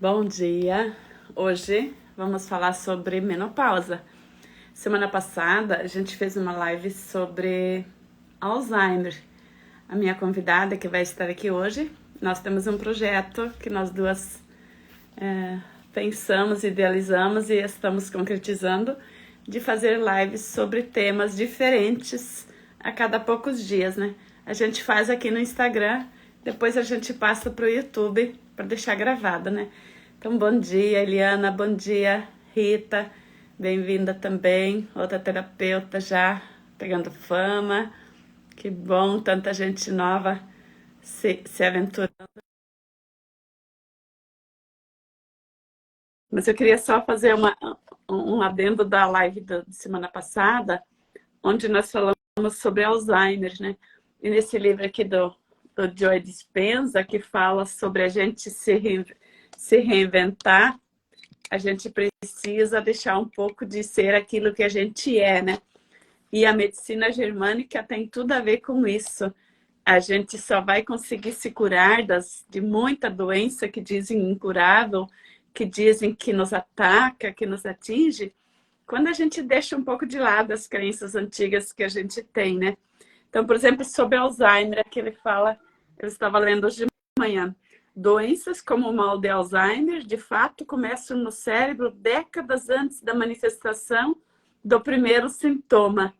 Bom dia! Hoje vamos falar sobre menopausa. Semana passada a gente fez uma live sobre Alzheimer. A minha convidada que vai estar aqui hoje, nós temos um projeto que nós duas pensamos, idealizamos e estamos concretizando de fazer lives sobre temas diferentes a cada poucos dias, né? A gente faz aqui no Instagram, depois a gente passa para o YouTube para deixar gravado, né? Então, bom dia, Eliana, bom dia, Rita, bem-vinda também, outra terapeuta já pegando fama, que bom, tanta gente nova se aventurando. Mas eu queria só fazer um adendo da live da semana passada, onde nós falamos sobre Alzheimer, né? E nesse livro aqui do Joe Dispenza, que fala sobre a gente se reinventar, a gente precisa deixar um pouco de ser aquilo que a gente é, né? E a medicina germânica tem tudo a ver com isso. A gente só vai conseguir se curar de muita doença que dizem incurável, que dizem que nos ataca, que nos atinge, quando a gente deixa um pouco de lado as crenças antigas que a gente tem, né? Então, por exemplo, sobre Alzheimer, aqui ele fala, eu estava lendo hoje de manhã, doenças como o mal de Alzheimer, de fato, começam no cérebro décadas antes da manifestação do primeiro sintoma.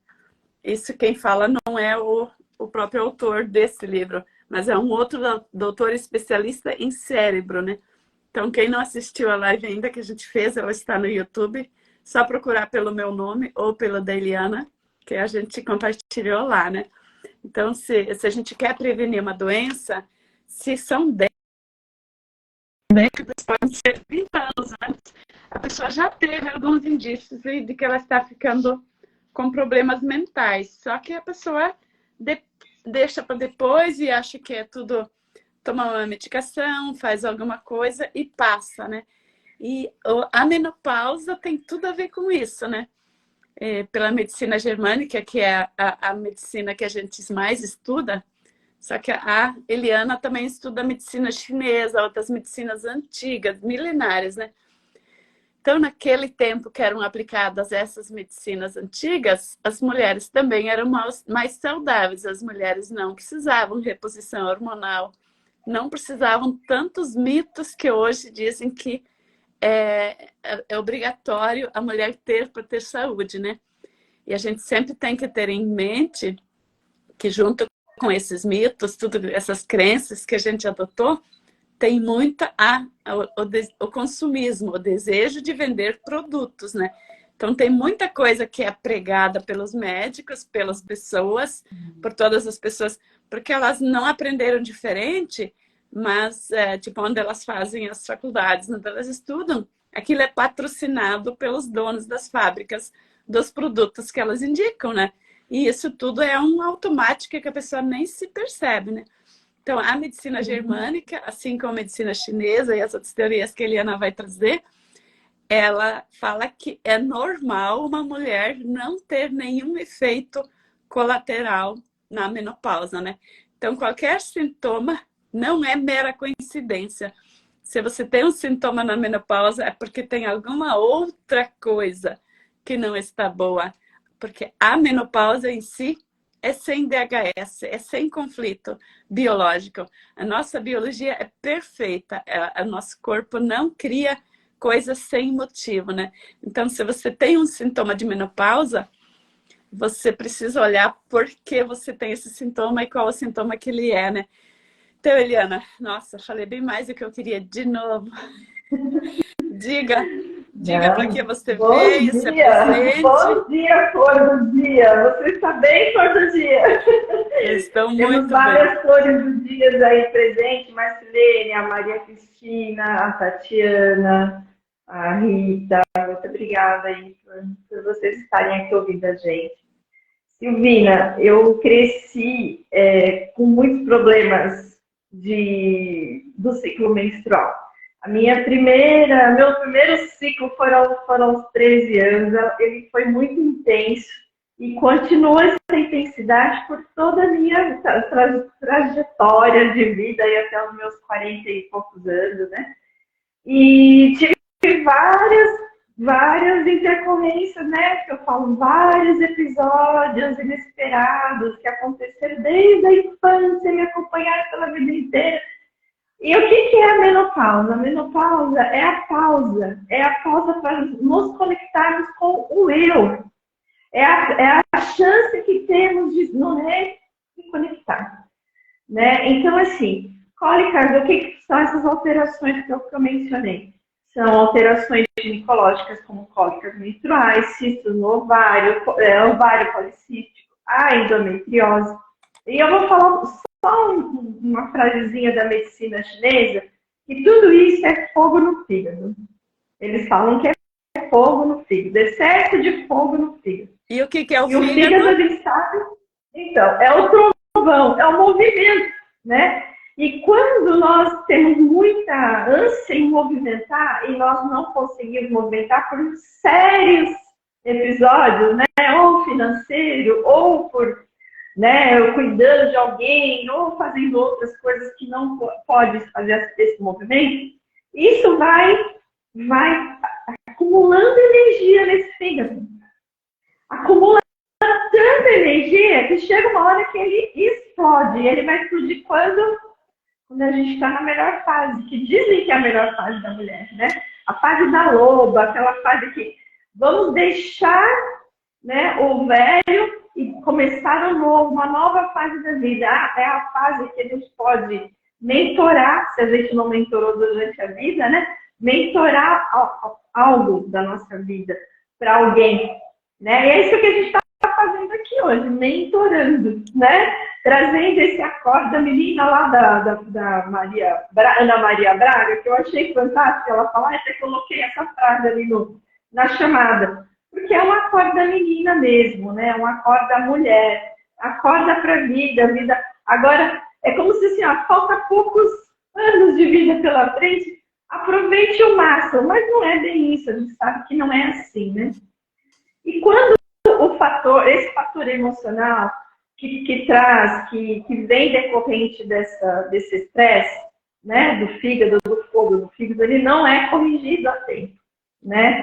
Isso quem fala não é o próprio autor desse livro, mas é um outro doutor especialista em cérebro, né? Então, quem não assistiu a live ainda que a gente fez, ela está no YouTube, só procurar pelo meu nome ou pela da Eliana, que a gente compartilhou lá, né? Então, se a gente quer prevenir uma doença, se são décadas, podem ser 30 anos antes, a pessoa já teve alguns indícios de que ela está ficando com problemas mentais. Só que a pessoa deixa para depois e acha que é tudo tomar uma medicação, faz alguma coisa e passa, né? E a menopausa tem tudo a ver com isso, né? Pela medicina germânica, que é a medicina que a gente mais estuda, só que a Eliana também estuda a medicina chinesa, outras medicinas antigas, milenares, né? Então, naquele tempo que eram aplicadas essas medicinas antigas, as mulheres também eram mais saudáveis, as mulheres não precisavam de reposição hormonal, não precisavam tantos mitos que hoje dizem que é obrigatório a mulher ter para ter saúde, né? E a gente sempre tem que ter em mente que junto com esses mitos, tudo essas crenças que a gente adotou, tem muita o consumismo, o desejo de vender produtos, né? Então tem muita coisa que é pregada pelos médicos, pelas pessoas, por todas as pessoas, porque elas não aprenderam diferente, mas tipo onde elas fazem as faculdades, onde elas estudam, aquilo é patrocinado pelos donos das fábricas dos produtos que elas indicam, né? E isso tudo é um automático que a pessoa nem se percebe, né? Então, a medicina germânica, assim como a medicina chinesa e as outras teorias que a Eliana vai trazer, ela fala que é normal uma mulher não ter nenhum efeito colateral na menopausa, né? Então, qualquer sintoma não é mera coincidência. Se você tem um sintoma na menopausa, é porque tem alguma outra coisa que não está boa. Porque a menopausa em si é sem DHS, é sem conflito biológico. A nossa biologia é perfeita, o nosso corpo não cria coisas sem motivo, né? Então, se você tem um sintoma de menopausa, você precisa olhar por que você tem esse sintoma e qual o sintoma que ele é, né? Então, Eliana, nossa, falei bem mais do que eu queria de novo. Diga para que você Bom veio, se dia, apresente. bom dia, cor do dia. Você está bem, cor do dia? Eu estou Temos muito bem. várias cores do dia aí presente, Marcelene, a Maria Cristina, a Tatiana, a Rita. Muito obrigada aí por vocês estarem aqui ouvindo a gente. Silvina, eu cresci com muitos problemas do ciclo menstrual. Meu primeiro ciclo foram os 13 anos, ele foi muito intenso e continua essa intensidade por toda a minha trajetória de vida e até os meus 40 e poucos anos, né? E tive várias intercorrências, né? Que eu falo, vários episódios inesperados que aconteceram desde a infância, me acompanharam pela vida inteira. E o que é a menopausa? A menopausa é a pausa para nos conectarmos com o eu. É a chance que temos de nos reconectar, né? Então, assim, cólicas, o que são essas alterações que eu mencionei? São alterações ginecológicas, como cólicas menstruais, cistos no ovário, ovário policístico, a endometriose. E eu vou falar só uma frasezinha da medicina chinesa, que tudo isso é fogo no fígado. Eles falam que é fogo no fígado, excesso de fogo no fígado. E o que é o fígado? E o fígado, a gente sabe, então, é o trovão, é o movimento, né? E quando nós temos muita ânsia em movimentar e nós não conseguimos movimentar por sérios episódios, né? Ou financeiro, ou por, né, cuidando de alguém, ou fazendo outras coisas que não pode fazer esse movimento, isso vai acumulando energia nesse fígado. Acumula tanta energia que chega uma hora que ele explode. Ele vai explodir quando a gente está na melhor fase, que dizem que é a melhor fase da mulher, né? A fase da loba, aquela fase que vamos deixar, né, o velho e começar um novo, uma nova fase da vida. É a fase que a gente pode mentorar, se a gente não mentorou durante a vida, né? Mentorar algo da nossa vida para alguém, né? E é isso que a gente está fazendo aqui hoje, mentorando, né? Trazendo esse acorde da menina lá da Ana Maria Braga, que eu achei fantástico ela falar, e até coloquei essa frase ali na chamada, porque é um acorde da menina mesmo, né? Um acorde da mulher, acorda para a vida. Agora, é como se assim, ó, falta poucos anos de vida pela frente, aproveite o máximo, mas não é bem isso, a gente sabe que não é assim, né? E quando esse fator emocional que traz, que vem decorrente desse estresse, né, do fígado, do fogo do fígado, ele não é corrigido a tempo, né?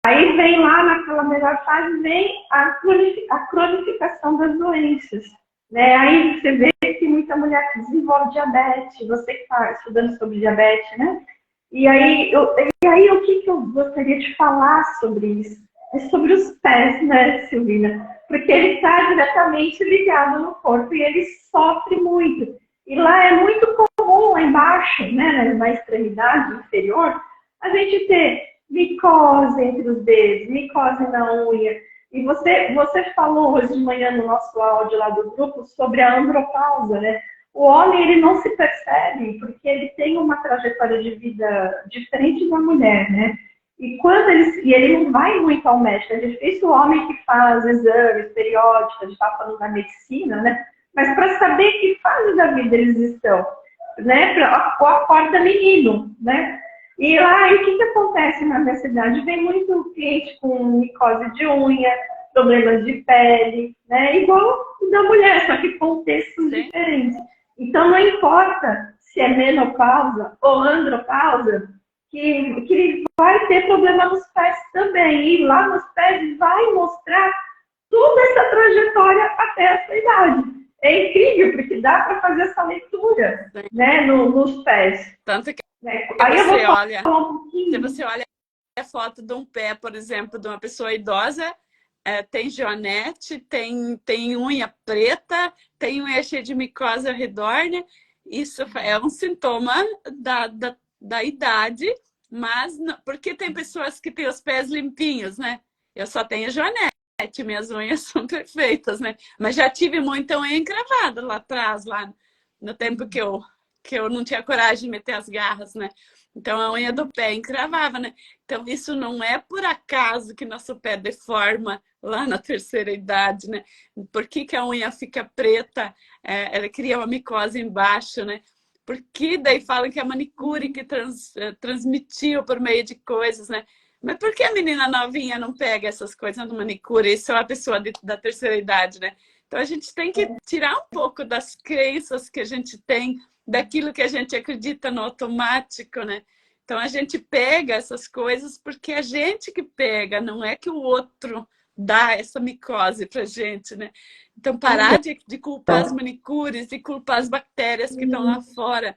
Aí vem lá naquela melhor fase, vem a cronificação das doenças, né? Aí você vê que muita mulher desenvolve diabetes, você que está estudando sobre diabetes, né? E aí o que eu gostaria de falar sobre isso? É sobre os pés, né, Silvina? Porque ele está diretamente ligado no corpo e ele sofre muito. E lá é muito comum, lá embaixo, né, na extremidade inferior, a gente ter micose entre os dedos, micose na unha. E você falou hoje de manhã no nosso áudio lá do grupo sobre a andropausa, né? O homem, ele não se percebe porque ele tem uma trajetória de vida diferente da mulher, né? E ele não vai muito ao médico, é difícil o homem que faz exames periódicos, a gente está falando da medicina, né? Mas para saber que fase da vida eles estão, né? O acorda menino, né? E lá, e o que acontece na minha cidade? Vem muito cliente com micose de unha, problemas de pele, né? Igual o da mulher, só que contextos diferentes. Então, não importa se é menopausa ou andropausa, que ele vai ter problema nos pés também. E lá nos pés vai mostrar toda essa trajetória até essa idade. É incrível, porque dá para fazer essa leitura, né, nos pés. Tanto que aí eu vou falar um pouquinho. Se você olha a foto de um pé, por exemplo, de uma pessoa idosa, tem joanete, tem unha preta, tem unha cheia de micose ao redor, né? Isso é um sintoma da idade, mas não, porque tem pessoas que têm os pés limpinhos, né? Eu só tenho joanete, minhas unhas são perfeitas, né? Mas já tive muita unha encravada lá atrás, lá no tempo que eu não tinha coragem de meter as garras, né? Então a unha do pé encravava, né? Então isso não é por acaso que nosso pé deforma lá na terceira idade, né? Por que a unha fica preta? Ela cria uma micose embaixo, né? Porque daí falam que é a manicure que transmitiu por meio de coisas, né? Mas por que a menina novinha não pega essas coisas no manicure? Isso é uma pessoa da terceira idade, né? Então a gente tem que tirar um pouco das crenças que a gente tem, daquilo que a gente acredita no automático, né? Então a gente pega essas coisas porque a gente que pega, não é que o outro dá essa micose pra gente, né? Então parar de culpar as manicures e culpar as bactérias que estão lá fora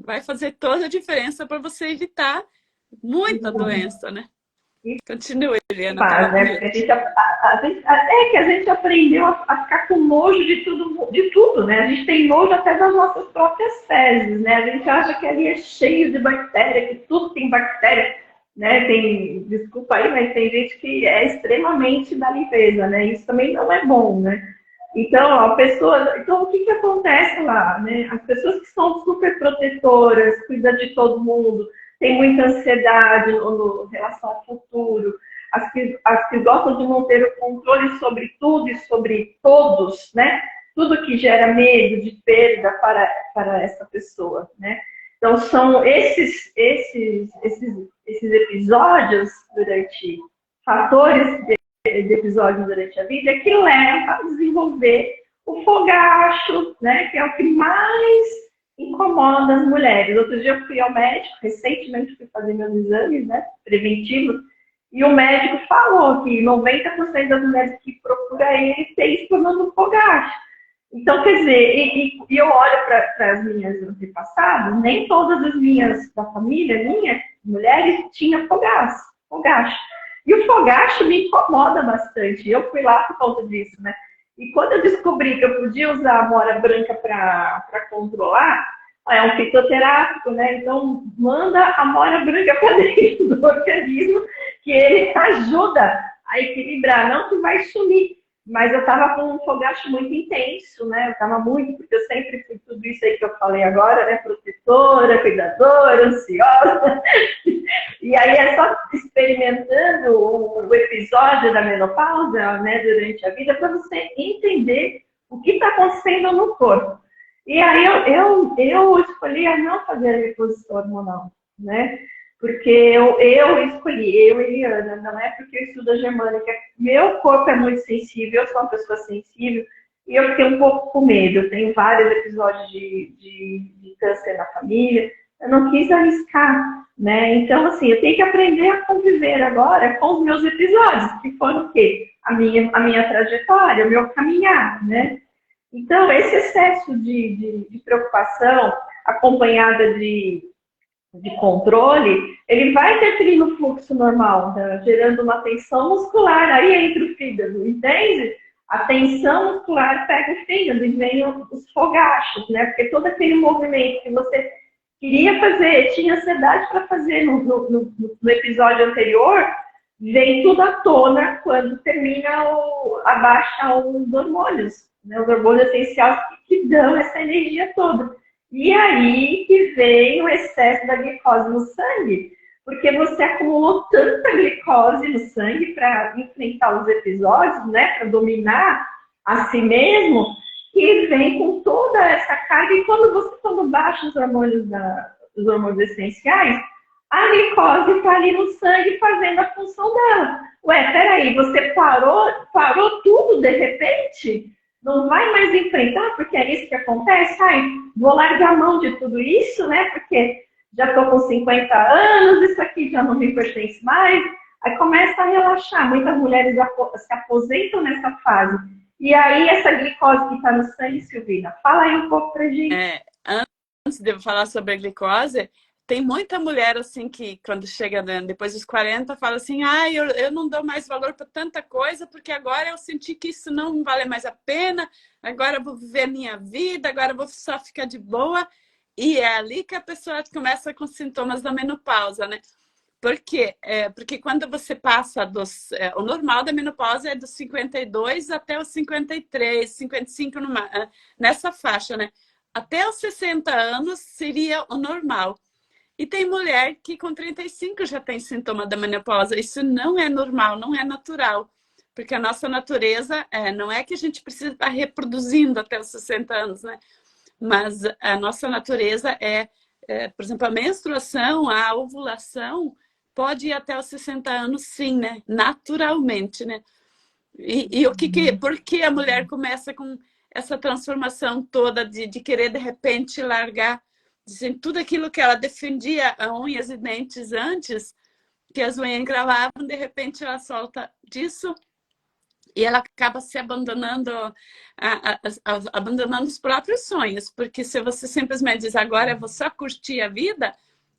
vai fazer toda a diferença para você evitar muita doença, né? Continue, Eliana. Faz, né? Porque é que a gente aprendeu a ficar com nojo de tudo, né? A gente tem nojo até das nossas próprias fezes, né? A gente acha que ali é cheio de bactéria, que tudo tem bactéria, né? Desculpa aí, mas tem gente que é extremamente da limpeza, né? Isso também não é bom, né? Então, então o que acontece lá, né? As pessoas que são super protetoras, cuidam de todo mundo, tem muita ansiedade em relação ao futuro, as que gostam de manter o controle sobre tudo e sobre todos, né? Tudo que gera medo de perda para essa pessoa, né? Então, são esses episódios durante fatores de episódios durante a vida que levam a desenvolver o fogacho, né? Que é o que mais incomoda as mulheres. Outro dia eu fui ao médico, recentemente fui fazer meus exames, né, preventivos, e o médico falou que 90% das mulheres que procuram ele tem isso formando fogacho. Então, quer dizer, e eu olho para as minhas antepassadas, nem todas as minhas da família, minhas mulheres, tinham fogacho. E o fogacho me incomoda bastante. Eu fui lá por conta disso, né? E quando eu descobri que eu podia usar a amora branca para controlar, é um fitoterápico, né? Então, manda a amora branca para dentro do organismo, que ele ajuda a equilibrar. Não que vai sumir, mas eu estava com um fogacho muito intenso, né? Eu estava muito, porque eu sempre fui tudo isso aí que eu falei agora, né? Protetora, cuidadora, ansiosa. E aí é só experimentando o episódio da menopausa, né, durante a vida, para você entender o que está acontecendo no corpo. E aí eu escolhi a não fazer a reposição hormonal, né? Porque eu escolhi, Eliana, não é porque eu estudo a germânica. Meu corpo é muito sensível, eu sou uma pessoa sensível, e eu fiquei um pouco com medo. Eu tenho vários episódios de câncer na família, eu não quis arriscar, né? Então, assim, eu tenho que aprender a conviver agora com os meus episódios, que foram o quê? A minha trajetória, o meu caminhar, né? Então, esse excesso de preocupação acompanhada de controle, ele vai interferir no fluxo normal, né? Gerando uma tensão muscular, aí entra o fígado, entende? A tensão muscular pega o fígado e vem os fogachos, né? Porque todo aquele movimento que você queria fazer, tinha ansiedade para fazer no episódio anterior, vem tudo à tona quando termina a baixa os hormônios, né? Os hormônios essenciais que dão essa energia toda. E aí que vem o excesso da glicose no sangue, porque você acumulou tanta glicose no sangue para enfrentar os episódios, né? Para dominar a si mesmo, que vem com toda essa carga. E quando baixa os hormônios essenciais, a glicose está ali no sangue fazendo a função dela. Ué, peraí, você parou tudo de repente? Não vai mais enfrentar, porque é isso que acontece? Ai, vou largar a mão de tudo isso, né? Porque já estou com 50 anos, isso aqui já não me pertence mais. Aí começa a relaxar. Muitas mulheres se aposentam nessa fase. E aí, essa glicose que está no sangue, Silvina, fala aí um pouco pra gente. Antes de eu falar sobre a glicose, tem muita mulher assim que quando chega depois dos 40 fala assim, eu não dou mais valor para tanta coisa porque agora eu senti que isso não vale mais a pena, agora eu vou viver minha vida, agora eu vou só ficar de boa. E é ali que a pessoa começa com sintomas da menopausa, né? Por quê? Porque quando você passa o normal da menopausa é dos 52 até os 53, 55, nessa faixa, né? Até os 60 anos seria o normal. E tem mulher que com 35 já tem sintoma da menopausa. Isso não é normal, não é natural. Porque a nossa natureza, não é que a gente precisa estar reproduzindo até os 60 anos, né? Mas a nossa natureza por exemplo, a menstruação, a ovulação, pode ir até os 60 anos, sim, né? Naturalmente, né? E por que a mulher começa com essa transformação toda de querer, de repente, largar dizem tudo aquilo que ela defendia a unhas e dentes antes, que as unhas encravavam, de repente ela solta disso e ela acaba se abandonando, abandonando os próprios sonhos, porque se você simplesmente diz agora eu vou só curtir a vida,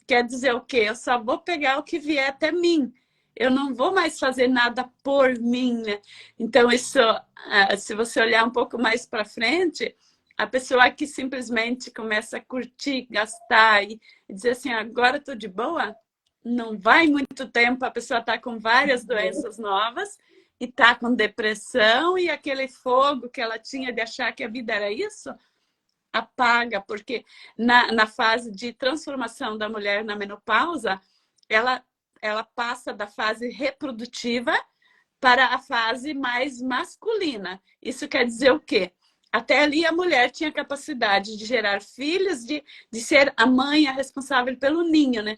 quer dizer o quê? Eu só vou pegar o que vier até mim. Eu não vou mais fazer nada por mim, né? Então, isso, se você olhar um pouco mais para frente, a pessoa que simplesmente começa a curtir, gastar e dizer assim, agora estou de boa, não vai muito tempo, a pessoa está com várias doenças novas e está com depressão e aquele fogo que ela tinha de achar que a vida era isso, apaga, porque na fase de transformação da mulher na menopausa, ela passa da fase reprodutiva para a fase mais masculina. Isso quer dizer o quê? Até ali a mulher tinha capacidade de gerar filhos, de ser a mãe a responsável pelo ninho, né?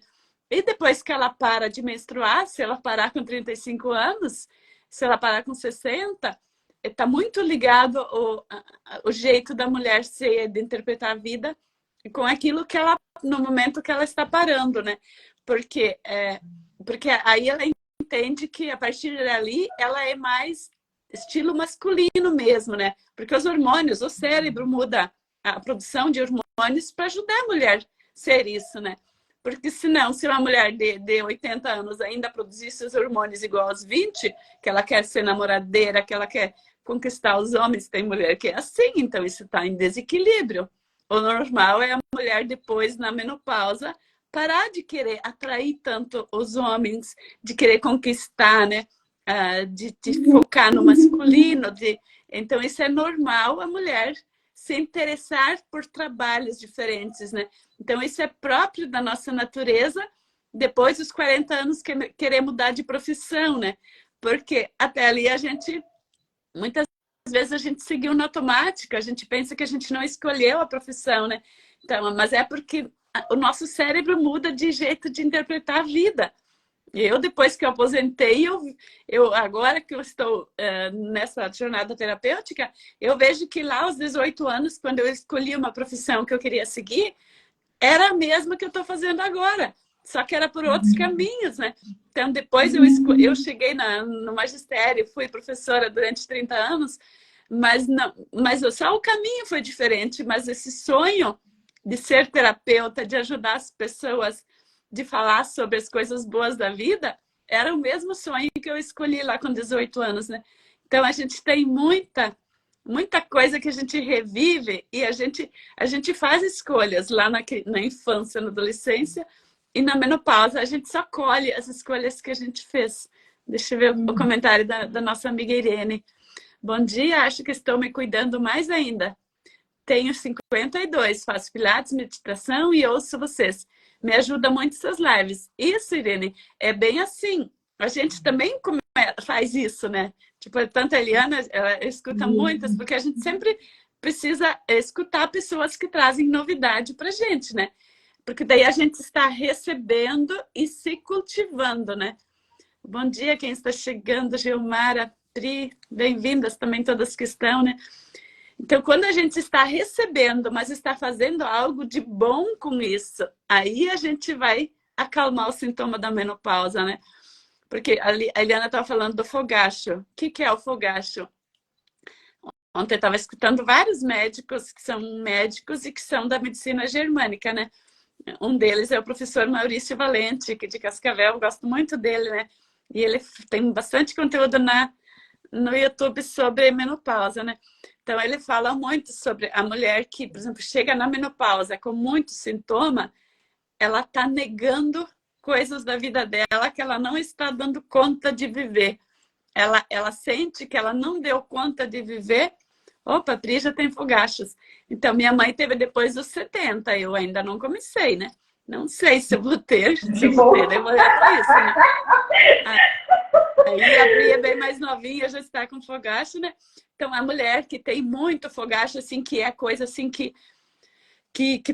E depois que ela para de menstruar, se ela parar com 35 anos, se ela parar com 60, está muito ligado o jeito da mulher ser, de interpretar a vida com aquilo que ela, no momento que ela está parando, né? Porque aí ela entende que a partir dali ela é mais estilo masculino mesmo, né? Porque os hormônios, o cérebro muda a produção de hormônios para ajudar a mulher a ser isso, né? Porque senão, se uma mulher de 80 anos ainda produzisse os hormônios igual aos 20, que ela quer ser namoradeira, que ela quer conquistar os homens, tem mulher que é assim, então isso está em desequilíbrio. O normal é a mulher depois, na menopausa, parar de querer atrair tanto os homens, de querer conquistar, né? De focar no masculino. Então, isso é normal a mulher se interessar por trabalhos diferentes, né? Então, isso é próprio da nossa natureza. Depois dos 40 anos, querer mudar de profissão, né? Porque até ali muitas vezes a gente seguiu na automática, a gente pensa que a gente não escolheu a profissão, né? Então, mas é porque o nosso cérebro muda de jeito de interpretar a vida. Eu, depois que eu aposentei, agora que eu estou nessa jornada terapêutica, eu vejo que lá aos 18 anos, quando eu escolhi uma profissão que eu queria seguir, era a mesma que eu estou fazendo agora, só que era por outros caminhos, né? Então, depois eu cheguei no magistério, fui professora durante 30 anos, mas só o caminho foi diferente, mas esse sonho de ser terapeuta, de ajudar as pessoas, de falar sobre as coisas boas da vida, era o mesmo sonho que eu escolhi lá com 18 anos, né? Então, a gente tem muita coisa que a gente revive e a gente faz escolhas lá na infância, na adolescência e na menopausa. A gente só colhe as escolhas que a gente fez. Deixa eu ver o comentário da nossa amiga Irene. Bom dia, acho que estou me cuidando mais ainda. Tenho 52, faço pilates, meditação e ouço vocês. Me ajuda muito essas lives. Isso, Irene, é bem assim. A gente também faz isso, né? Tipo, tanto a Eliana, ela escuta muitas, porque a gente sempre precisa escutar pessoas que trazem novidade pra gente, né? Porque daí a gente está recebendo e se cultivando, né? Bom dia, quem está chegando, Gilmara, Pri, bem-vindas também todas que estão, né? Então, quando a gente está recebendo, mas está fazendo algo de bom com isso, aí a gente vai acalmar o sintoma da menopausa, né? Porque a Eliana estava falando do fogacho. O que é o fogacho? Ontem eu estava escutando vários médicos que são médicos e que são da medicina germânica, né? Um deles é o professor Maurício Valente, que de Cascavel, eu gosto muito dele, né? E ele tem bastante conteúdo no YouTube sobre menopausa, né? Então, ele fala muito sobre a mulher que, por exemplo, chega na menopausa com muito sintoma, ela está negando coisas da vida dela que ela não está dando conta de viver. Ela sente que ela não deu conta de viver. Opa, a Pri já tem fogachos. Então, minha mãe teve depois dos 70, eu ainda não comecei, né? Não sei se eu vou ter, devo olhar para isso, né? Aí a Pri é bem mais novinha, já está com fogacho, né? Então, a mulher que tem muito fogacho, assim, que é coisa assim que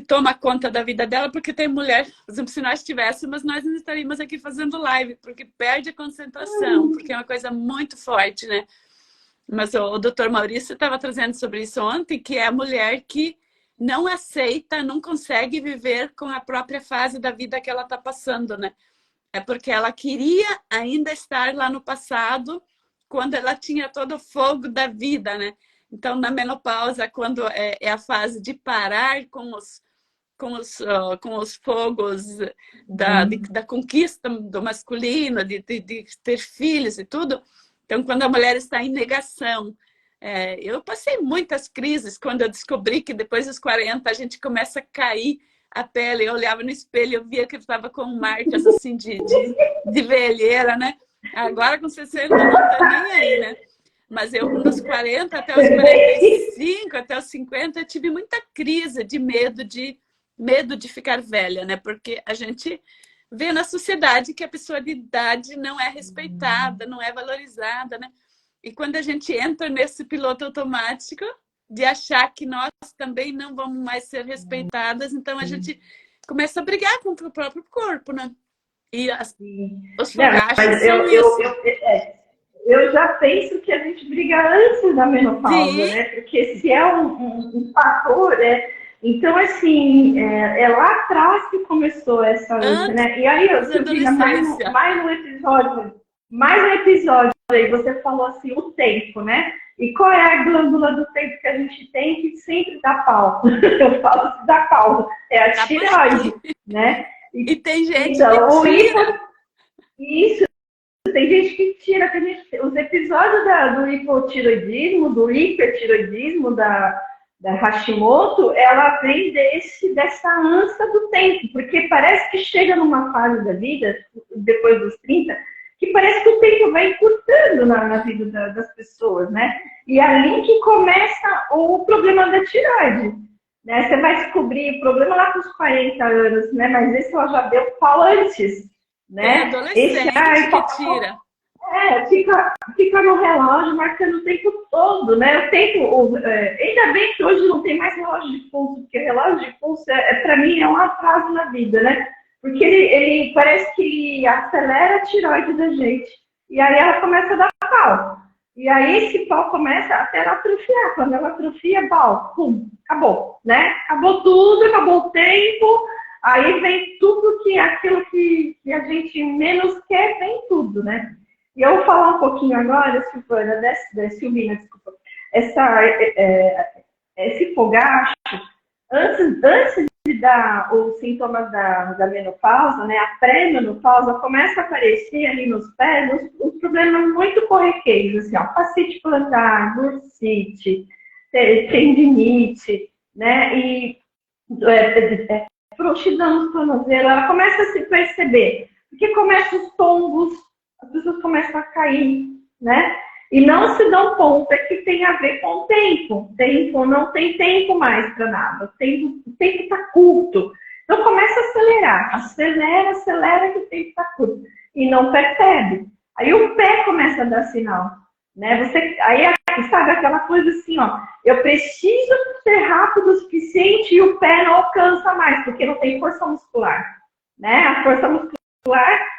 toma conta da vida dela, porque tem mulher, por exemplo, se nós tivéssemos, nós não estaríamos aqui fazendo live, porque perde a concentração, porque é uma coisa muito forte, né? Mas o doutor Maurício estava trazendo sobre isso ontem, que é a mulher que não aceita, não consegue viver com a própria fase da vida que ela está passando, né? É porque ela queria ainda estar lá no passado, quando ela tinha todo o fogo da vida, né? Então, na menopausa, quando é a fase de parar com os fogos da conquista do masculino, de ter filhos e tudo. Então, quando a mulher está em negação, eu passei muitas crises quando eu descobri que depois dos 40 a gente começa a cair a pele. Eu olhava no espelho, eu via que eu estava com marcas assim de velheira, né? Agora com 60 não está nem aí, né? Mas eu, dos 40 até os 45, até os 50, eu tive muita crise de medo de ficar velha, né? Porque a gente vê na sociedade que a pessoa de idade não é respeitada, não é valorizada, né? E quando a gente entra nesse piloto automático de achar que nós também não vamos mais ser respeitadas, então a gente começa a brigar contra o próprio corpo, né? E os fogachos são isso. Eu já penso que a gente briga antes da menopausa, né? Porque se é um fator, então, assim, é lá atrás que começou essa luta, né? E aí, Silvina, mais um episódio aí, você falou assim, o tempo, né? E qual é a glândula do tempo que a gente tem que sempre dá pau? Eu falo assim, dá pau. É a tireoide, né? E tem gente então, que tira. Isso, tem gente que tira. Os episódios do hipotiroidismo, do hipertiroidismo, da Hashimoto, ela vem dessa ânsia do tempo, porque parece que chega numa fase da vida, depois dos 30, que parece que o tempo vai encurtando na vida das pessoas, né? E é ali que começa o problema da tireoide, né? Você vai descobrir o problema lá com os 40 anos, né? Mas esse ela já deu pau antes, né? Adolescente que tira. Fica no relógio marcando o tempo todo, né? O tempo, ainda bem que hoje não tem mais relógio de pulso, porque relógio de pulso, para mim, é um atraso na vida, né? Porque ele parece que ele acelera a tireoide da gente. E aí ela começa a dar pau. E aí esse pau começa até ela atrofiar. Quando ela atrofia, pau, pum, acabou, né? Acabou tudo, acabou o tempo. Aí vem tudo aquilo que a gente menos quer, vem tudo, né? E eu vou falar um pouquinho agora, Silvina, desculpa, esse fogacho, antes de dar os sintomas da menopausa, né, a pré-menopausa, começa a aparecer ali nos pés os problemas muito corriqueiros, assim, ó, fascite plantar, bursite, tendinite, né, e frouxidão nos tornozelos, ela começa a se perceber, porque começam os tombos, as pessoas começam a cair, né? E não se dão conta que tem a ver com o tempo. Não tem tempo mais para nada. O tempo está curto. Então começa a acelerar. Acelera que o tempo está curto. E não percebe. Aí o pé começa a dar sinal. Né? Aí sabe aquela coisa assim, ó. Eu preciso ser rápido o suficiente e o pé não alcança mais, porque não tem força muscular. Né? A força muscular,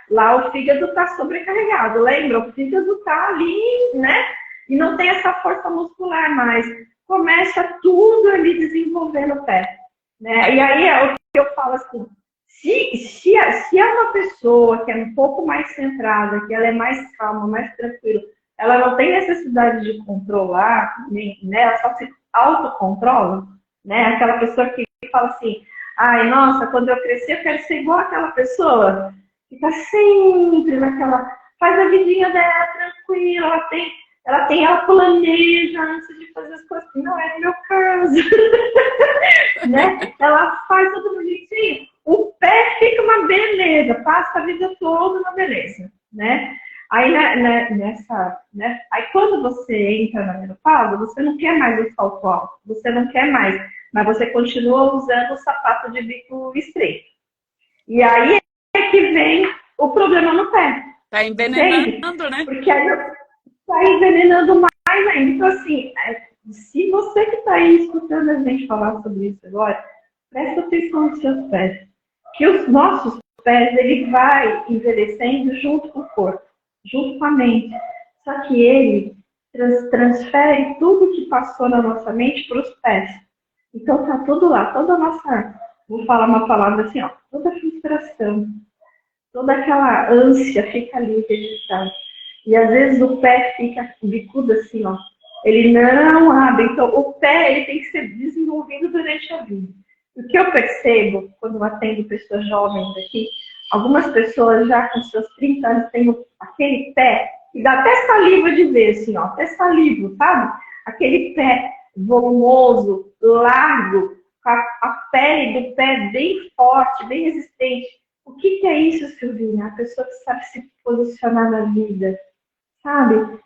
lá o fígado está sobrecarregado, lembra? O fígado está ali, né? E não tem essa força muscular mais. Começa tudo ali desenvolvendo o pé. Né? E aí é o que eu falo assim, se é uma pessoa que é um pouco mais centrada, que ela é mais calma, mais tranquila, ela não tem necessidade de controlar, né? Ela só se autocontrola, né? Aquela pessoa que fala assim, ai, nossa, quando eu crescer eu quero ser igual aquela pessoa. Fica sempre naquela, faz a vidinha dela tranquila, ela planeja antes de fazer as coisas, não é meu caso, né? Ela faz tudo bonitinho, o pé fica uma beleza, passa a vida toda uma beleza, né? Aí né? Aí quando você entra na menopausa, você não quer mais o salto alto, você não quer mais, mas você continua usando o sapato de bico estreito. E aí que vem o problema no pé. Tá envenenando, né? Porque aí tá envenenando mais ainda. Então, assim, se você que tá aí escutando a gente falar sobre isso agora, presta atenção nos seus pés. Que os nossos pés, ele vai envelhecendo junto com o corpo, junto com a mente. Só que ele transfere tudo que passou na nossa mente para os pés. Então tá tudo lá, toda a nossa, vou falar uma palavra assim, ó, toda a frustração, toda aquela ânsia fica ali registrada. E às vezes o pé fica bicudo assim, ó. Ele não abre. Então o pé ele tem que ser desenvolvido durante a vida. O que eu percebo quando eu atendo pessoas jovens aqui, algumas pessoas já com seus 30 anos têm aquele pé que dá até saliva de ver, assim, ó, até saliva, sabe? Aquele pé volumoso, largo, com a pele do pé bem forte, bem resistente. O que é isso, Silvinha? A pessoa que sabe se posicionar na vida, sabe?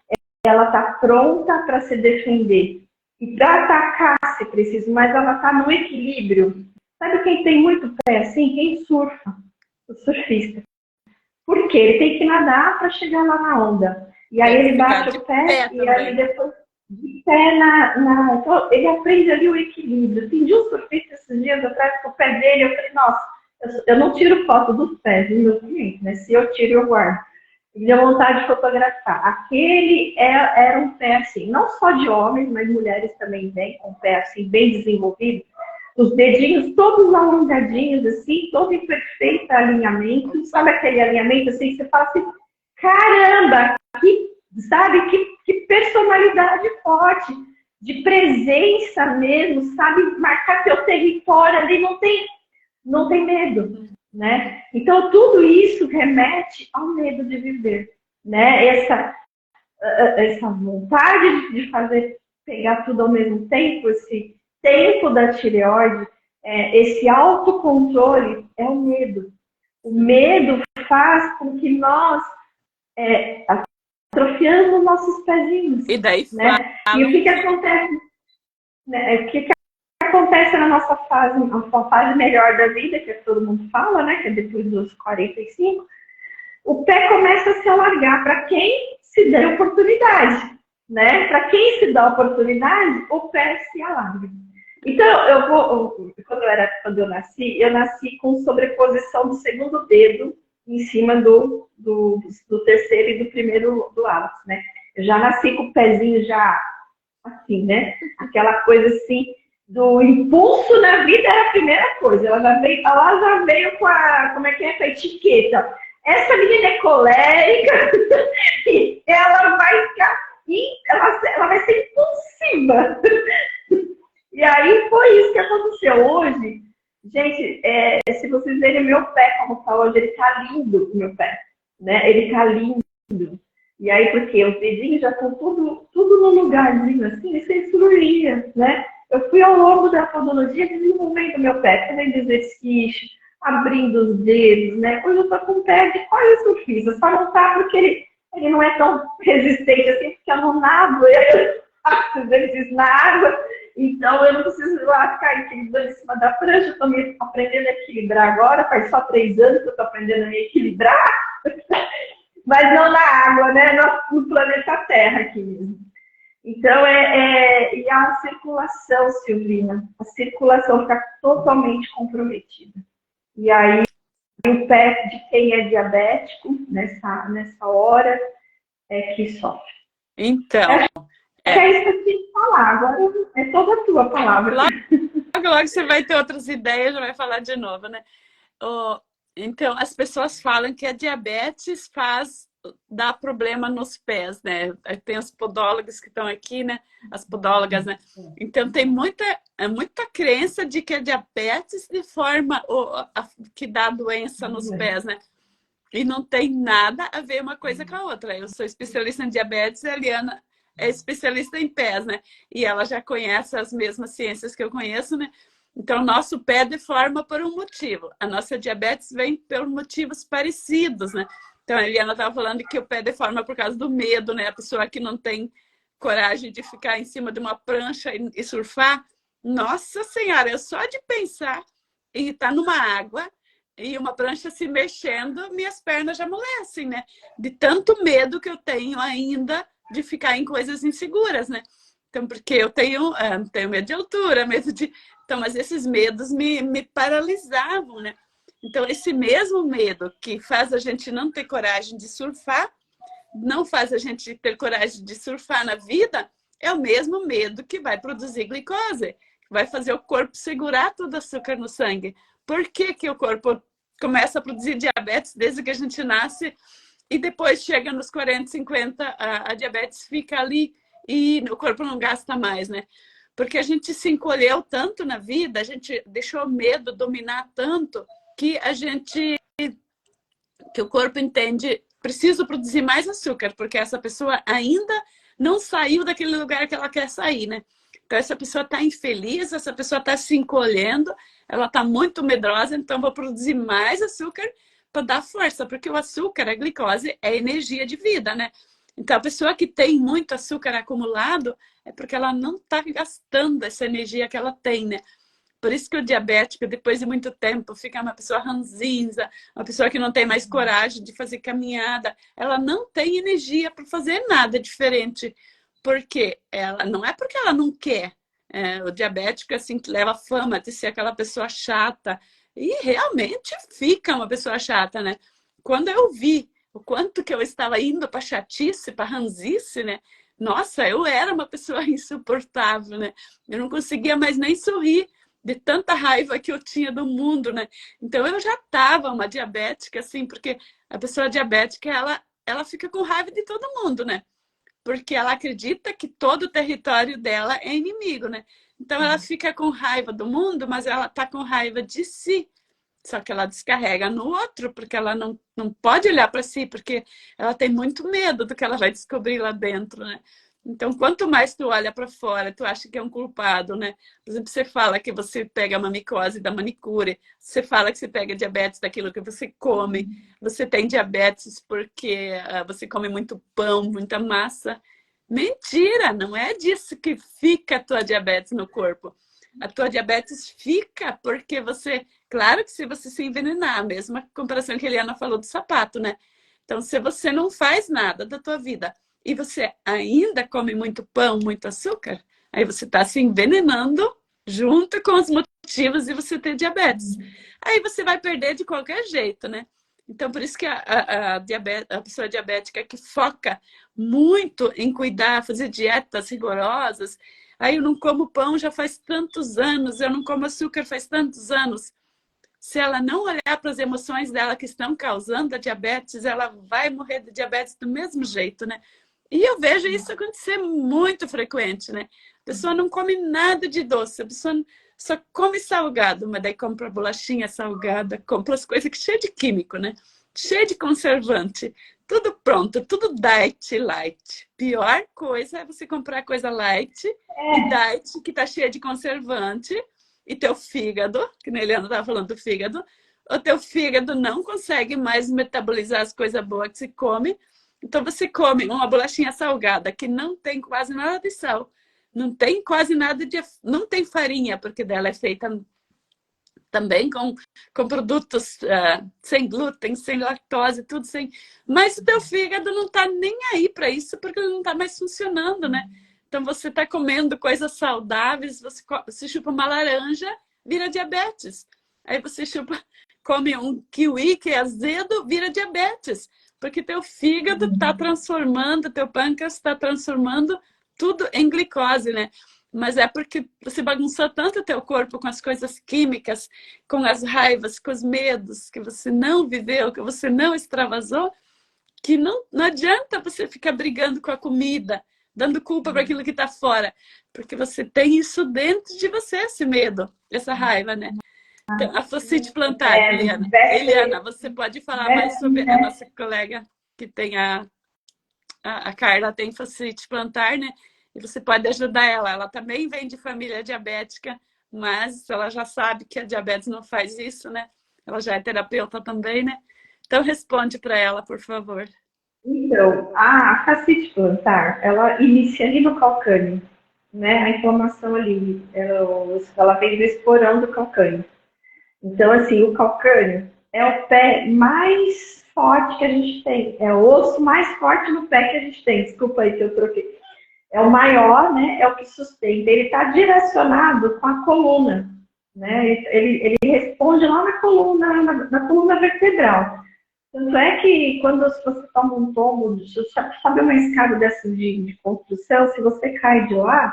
Ela está pronta para se defender e para atacar se preciso, mas ela está no equilíbrio. Sabe quem tem muito pé assim? Quem surfa, o surfista. Por quê? Ele tem que nadar para chegar lá na onda. E aí ele bate o pé e aí depois de pé Então, ele aprende ali o equilíbrio. Tem um surfista esses dias atrás com o pé dele, eu falei, nossa, eu não tiro foto dos pés do meu cliente, né? Se eu tiro, eu guardo. Me deu vontade de fotografar. Aquele era um pé assim, não só de homens, mas mulheres também vêm com o pé assim, bem desenvolvido. Os dedinhos todos alongadinhos, assim, todo em perfeito alinhamento. Sabe aquele alinhamento assim que você fala assim, caramba, sabe, que personalidade forte, de presença mesmo, sabe, marcar teu território ali, não tem medo. Né? Então, tudo isso remete ao medo de viver, né? Essa vontade de fazer, pegar tudo ao mesmo tempo, esse tempo da tireoide, esse autocontrole é o medo. O medo faz com que nós atrofiamos nossos pezinhos. E daí, né? E o que acontece? Né? O que acontece na nossa fase, a fase melhor da vida, que todo mundo fala, né? Que é depois dos 45, o pé começa a se alargar para quem se der oportunidade, né? Para quem se dá oportunidade, o pé se alarga. Então, quando eu nasci com sobreposição do segundo dedo em cima do terceiro e do primeiro do hálux, né? Eu já nasci com o pezinho já assim, né? Aquela coisa assim, do impulso na vida era a primeira coisa. Ela já veio com a, como é que é, com a etiqueta. Essa menina é colérica e ela vai ficar, ela vai ser impulsiva. E aí foi isso que aconteceu hoje. Gente, se vocês verem o meu pé como tá hoje, ele tá lindo, o meu pé, né? Ele tá lindo. E aí, porque os dedinhos já estão tudo no lugarzinho, assim, sem cirurgia, né? Eu fui ao longo da podologia desenvolvendo meu pé, fazendo exercício, abrindo os dedos, né? Hoje eu tô com o pé de quase surfista, só não tá porque ele não é tão resistente assim, porque eu não nado, eu faço exercício na água, então eu não preciso ir lá ficar equilibrando em cima da prancha, eu tô me aprendendo a equilibrar agora, faz só 3 anos que eu tô aprendendo a me equilibrar, mas não na água, né? No planeta Terra aqui mesmo. Então, e a circulação, Silvina, a circulação fica totalmente comprometida. E aí, o pé de quem é diabético, nessa hora, é que sofre. Então, é isso que eu tinha que falar. Agora é toda a tua palavra. Logo você vai ter outras ideias, já vai falar de novo, né? Então, as pessoas falam que a diabetes dá problema nos pés, né? Tem os podólogos que estão aqui, né? As podólogas, né? Então, tem muita crença de que a diabetes de forma que dá doença nos pés, né? E não tem nada a ver uma coisa com a outra. Eu sou especialista em diabetes e a Eliana é especialista em pés, né? E ela já conhece as mesmas ciências que eu conheço, né? Então, o nosso pé deforma por um motivo. A nossa diabetes vem por motivos parecidos, né? Então, a Eliana estava falando que o pé deforma por causa do medo, né? A pessoa que não tem coragem de ficar em cima de uma prancha e surfar. Nossa Senhora, eu só de pensar em estar numa água e uma prancha se mexendo, minhas pernas já amolecem, né? De tanto medo que eu tenho ainda de ficar em coisas inseguras, né? Então, porque eu tenho medo de altura, medo de... Então, mas esses medos me paralisavam, né? Então, esse mesmo medo que faz a gente não ter coragem de surfar, não faz a gente ter coragem de surfar na vida, é o mesmo medo que vai produzir glicose, vai fazer o corpo segurar todo o açúcar no sangue. Por que que o corpo começa a produzir diabetes desde que a gente nasce e depois chega nos 40, 50, a diabetes fica ali e o corpo não gasta mais, né? Porque a gente se encolheu tanto na vida, a gente deixou o medo dominar tanto que que o corpo entende, preciso produzir mais açúcar, porque essa pessoa ainda não saiu daquele lugar que ela quer sair, né? Então, essa pessoa está infeliz, essa pessoa está se encolhendo, ela está muito medrosa, então vou produzir mais açúcar para dar força, porque o açúcar, a glicose, é energia de vida, né? Então, a pessoa que tem muito açúcar acumulado é porque ela não está gastando essa energia que ela tem, né? Por isso que o diabético, depois de muito tempo, fica uma pessoa ranzinza, uma pessoa que não tem mais coragem de fazer caminhada. Ela não tem energia para fazer nada diferente. Porque ela não é porque ela não quer. O diabético assim que leva fama de ser aquela pessoa chata. E realmente fica uma pessoa chata, né? Quando eu vi o quanto que eu estava indo para chatice, para ranzice, né? Nossa, eu era uma pessoa insuportável, né? Eu não conseguia mais nem sorrir de tanta raiva que eu tinha do mundo, né? Então eu já estava uma diabética, assim, porque a pessoa diabética, ela fica com raiva de todo mundo, né? Porque ela acredita que todo o território dela é inimigo, né? Então ela fica com raiva do mundo, mas ela tá com raiva de si. Só que ela descarrega no outro, porque ela não pode olhar para si, porque ela tem muito medo do que ela vai descobrir lá dentro, né? Então, quanto mais tu olha para fora, tu acha que é um culpado, né? Por exemplo, você fala que você pega uma micose da manicure, você fala que você pega diabetes daquilo que você come, você tem diabetes porque você come muito pão, muita massa. Mentira, não é disso que fica a tua diabetes no corpo. A tua diabetes fica porque você... Claro que se você se envenenar, a mesma comparação que a Eliana falou do sapato, né? Então, se você não faz nada da tua vida e você ainda come muito pão, muito açúcar, aí você está se envenenando junto com os motivos de você ter diabetes. Aí você vai perder de qualquer jeito, né? Então, por isso que a pessoa diabética que foca muito em cuidar, fazer dietas rigorosas, aí eu não como pão já faz tantos anos, eu não como açúcar faz tantos anos. Se ela não olhar para as emoções dela que estão causando a diabetes, ela vai morrer de diabetes do mesmo jeito, né? E eu vejo isso acontecer muito frequente, né? A pessoa não come nada de doce, a pessoa só come salgado, mas daí compra bolachinha salgada, compra as coisas que cheia de químico, né? Cheia de conservante, tudo pronto, tudo diet light. Pior coisa é você comprar coisa light e diet que tá cheia de conservante e teu fígado, que a Eliana estava falando do fígado, o teu fígado não consegue mais metabolizar as coisas boas que se come. Então você come uma bolachinha salgada que não tem quase nada de sal, não tem quase nada de... Não tem farinha, porque dela é feita também com produtos sem glúten, sem lactose, tudo sem... Mas o teu fígado não está nem aí para isso, porque ele não está mais funcionando, né? Então você está comendo coisas saudáveis, você chupa uma laranja, vira diabetes. Aí você come um kiwi que é azedo, vira diabetes. Porque teu fígado está transformando, teu pâncreas está transformando tudo em glicose, né? Mas é porque você bagunçou tanto o teu corpo com as coisas químicas, com as raivas, com os medos que você não viveu, que você não extravasou, que não adianta você ficar brigando com a comida, dando culpa para aquilo que está fora. Porque você tem isso dentro de você, esse medo, essa raiva, né? Então, a Focite Plantar, Eliana. Eliana, você pode falar mais sobre a nossa colega que tem a Carla, tem Focite Plantar, né? E você pode ajudar ela. Ela também vem de família diabética, mas ela já sabe que a diabetes não faz isso, né? Ela já é terapeuta também, né? Então, responde para ela, por favor. Então, a fascite plantar, ela inicia ali no calcânio, né? A inflamação ali, ela vem do esporão do calcânio. Então, assim, o calcânio é o pé mais forte que a gente tem. É o osso mais forte no pé que a gente tem. Desculpa aí que eu troquei. É o maior, né? É o que sustenta. Ele está direcionado com a coluna, né? Ele responde lá na coluna vertebral. Tanto é que quando você toma um tombo, sabe uma escada dessa de construção, se você cai de lá,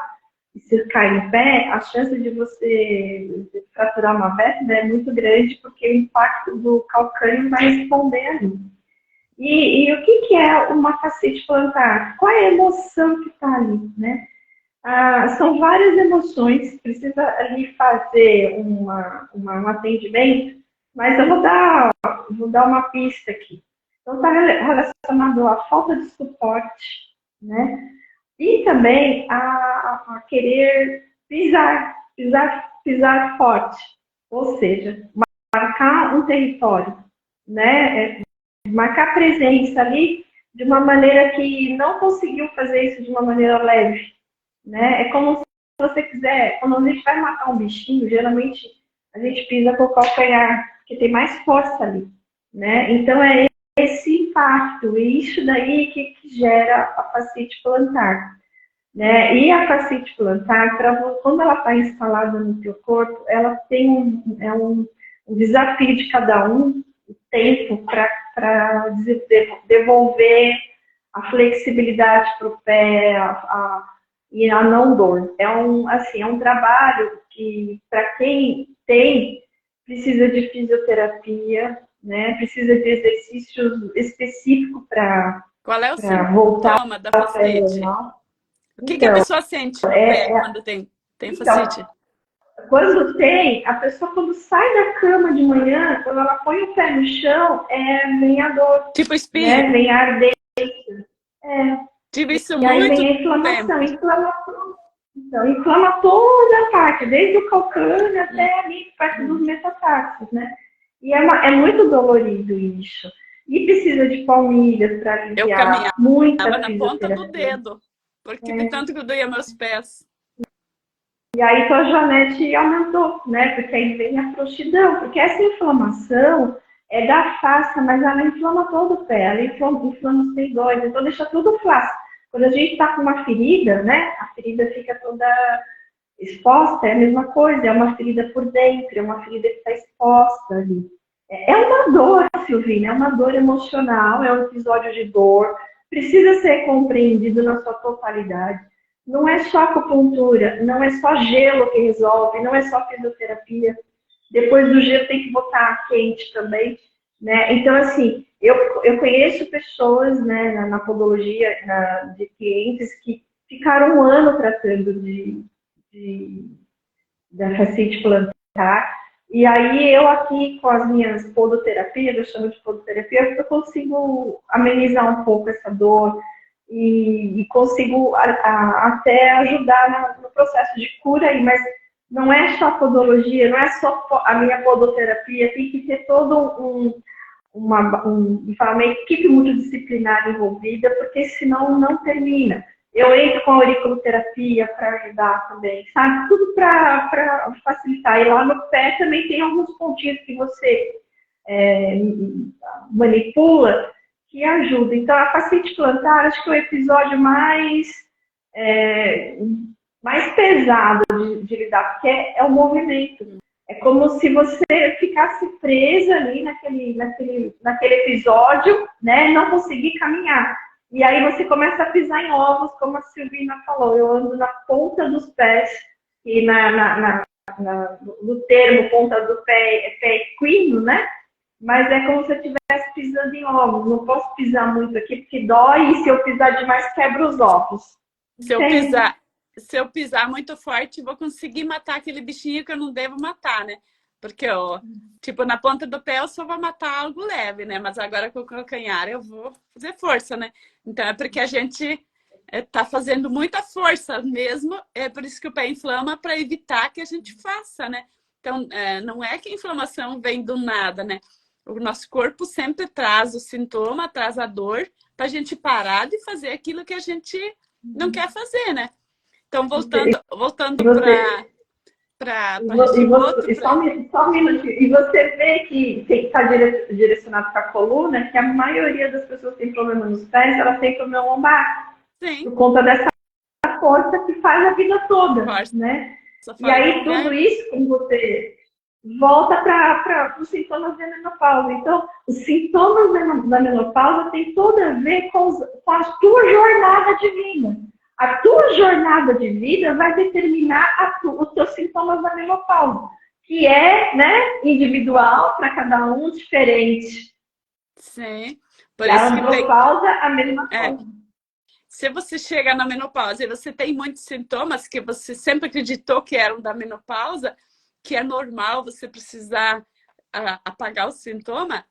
se cai em pé, a chance de você fraturar uma vértebra é muito grande, porque o impacto do calcânio vai responder ali. E o que é uma fascite plantar? Qual é a emoção que está ali, né? São várias emoções, precisa ali fazer um atendimento, mas eu vou dar uma pista aqui. Então, está relacionado à falta de suporte, né? E também a querer pisar forte, ou seja, marcar um território, né? Marcar presença ali de uma maneira que não conseguiu fazer isso de uma maneira leve, né? É como se você quiser, quando a gente vai matar um bichinho, geralmente a gente pisa com o calcanhar, porque tem mais força ali, né? Então é esse impacto, e isso daí que gera a fascite plantar, né? E a fascite plantar, quando ela está instalada no teu corpo, ela tem um desafio de cada um, o tempo para devolver a flexibilidade para o pé, e a não dor. É um trabalho que, para quem tem, precisa de fisioterapia, né? Precisa de exercícios específicos para Qual é o voltar sintoma da ao pé fascite? normal. O que a pessoa sente no pé quando tem fascite? Quando tem, a pessoa quando sai da cama de manhã, quando ela põe o pé no chão, vem a dor. Tipo espinho? Né? Vem a ardência. Tive isso E aí muito vem a inflamação. tempo. Então, inflama toda a parte, desde o calcânio até ali, perto dos metatarsos, né? E é muito dolorido isso. E precisa de palmilhas para aliviar. Eu caminhava muita na ponta do dedo, porque de tanto que doía meus pés. E aí tua Janete aumentou, né? Porque aí vem a frouxidão. Porque essa inflamação é da face, mas ela inflama todo o pé. Ela inflama os tendões, então deixa tudo flácido. Quando a gente está com uma ferida, né? A ferida fica toda exposta, é a mesma coisa. É uma ferida por dentro, é uma ferida que está exposta ali. É uma dor, Silvina, é uma dor emocional, é um episódio de dor. Precisa ser compreendido na sua totalidade. Não é só acupuntura, não é só gelo que resolve, não é só fisioterapia. Depois do gelo tem que botar quente também, né? Então, assim, eu conheço pessoas, né, na podologia, de clientes que ficaram um ano tratando da fascite plantar. E aí eu aqui com as minhas podoterapias, eu chamo de podoterapia, eu consigo amenizar um pouco essa dor, e consigo até ajudar no processo de cura aí, mas não é só a podologia, não é só a minha podoterapia, tem que ter todo uma equipe multidisciplinar envolvida, porque senão não termina. Eu entro com a auriculoterapia para ajudar também, sabe? Tudo para facilitar. E lá no pé também tem alguns pontinhos que você manipula, que ajuda. Então, a fascite plantar, acho que é o episódio mais pesado de lidar, porque é o movimento. É como se você ficasse presa ali naquele episódio, né? Não conseguir caminhar. E aí você começa a pisar em ovos, como a Silvina falou. Eu ando na ponta dos pés, e no termo ponta do pé é pé equino, né? Mas é como se eu estivesse pisando em ovos. Não posso pisar muito aqui, porque dói, e se eu pisar demais, quebra os ovos. Se eu pisar muito forte, vou conseguir matar aquele bichinho que eu não devo matar, né? Porque, tipo, na ponta do pé eu só vou matar algo leve, né? Mas agora com o calcanhar eu vou fazer força, né? Então é porque a gente tá fazendo muita força mesmo. É por isso que o pé inflama, para evitar que a gente faça, né? Então, não é que a inflamação vem do nada, né? O nosso corpo sempre traz o sintoma, traz a dor, para a gente parar de fazer aquilo que a gente não quer fazer, né? Então, voltando para Só um minutinho. E você vê que está direcionado para a coluna, que a maioria das pessoas que tem problema nos pés, elas têm problema lombar. Sim. Por conta dessa força que faz a vida toda, Força. né? E aí, tudo isso, quando você volta para os sintomas da menopausa. Então, os sintomas da menopausa têm tudo a ver com a tua jornada de vida. A tua jornada de vida vai determinar os teus sintomas da menopausa, que é, né, individual para cada um, diferente. Sim. Por E a isso que tem. andropausa, a mesma É, coisa. se você chega na menopausa e você tem muitos sintomas que você sempre acreditou que eram da menopausa, que é normal você precisar apagar o sintoma,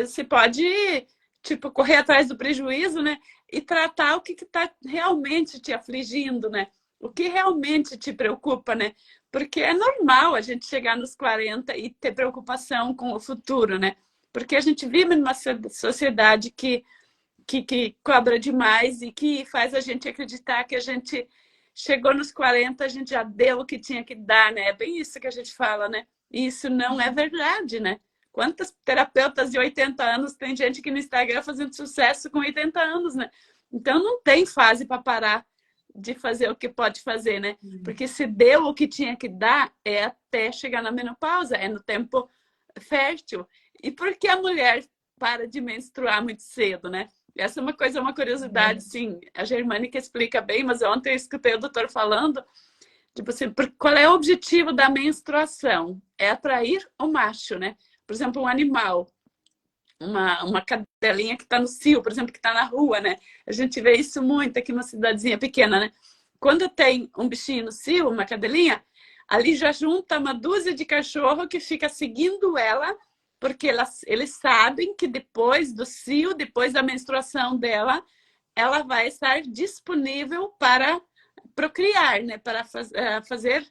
você pode, tipo, correr atrás do prejuízo, né? E tratar o que está realmente te afligindo, né? O que realmente te preocupa, né? Porque é normal a gente chegar nos 40 e ter preocupação com o futuro, né? Porque a gente vive numa sociedade que cobra demais e que faz a gente acreditar que a gente chegou nos 40, a gente já deu o que tinha que dar, né? É bem isso que a gente fala, né? E isso não é verdade, né? Quantas terapeutas de 80 anos tem gente que no Instagram fazendo sucesso com 80 anos, né? Então não tem fase para parar de fazer o que pode fazer, né? Porque se deu o que tinha que dar, é até chegar na menopausa, é no tempo fértil. E por que a mulher para de menstruar muito cedo, né? Essa é uma coisa, uma curiosidade, sim. A Germânica explica bem, mas ontem eu escutei o doutor falando, tipo assim, qual é o objetivo da menstruação? É atrair o macho, né? Por exemplo, um animal, uma cadelinha que está no cio, por exemplo, que está na rua, né? A gente vê isso muito aqui numa cidadezinha pequena, né? Quando tem um bichinho no cio, uma cadelinha, ali já junta uma dúzia de cachorro que fica seguindo ela, porque eles sabem que depois do cio, depois da menstruação dela, ela vai estar disponível para procriar, né? Para fazer,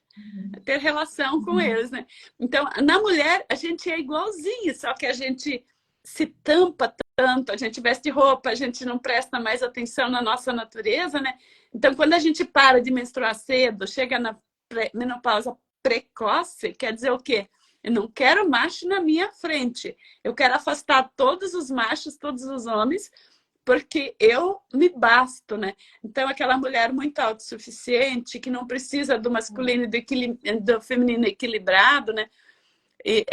ter relação com eles, né? Então, na mulher, a gente é igualzinho, só que a gente se tampa tanto, a gente veste roupa, a gente não presta mais atenção na nossa natureza, né? Então, quando a gente para de menstruar cedo, chega na menopausa precoce, quer dizer o quê? Eu não quero macho na minha frente. Eu quero afastar todos os machos, todos os homens, porque eu me basto, né? Então, aquela mulher muito autossuficiente, que não precisa do masculino e do feminino equilibrado, né? E,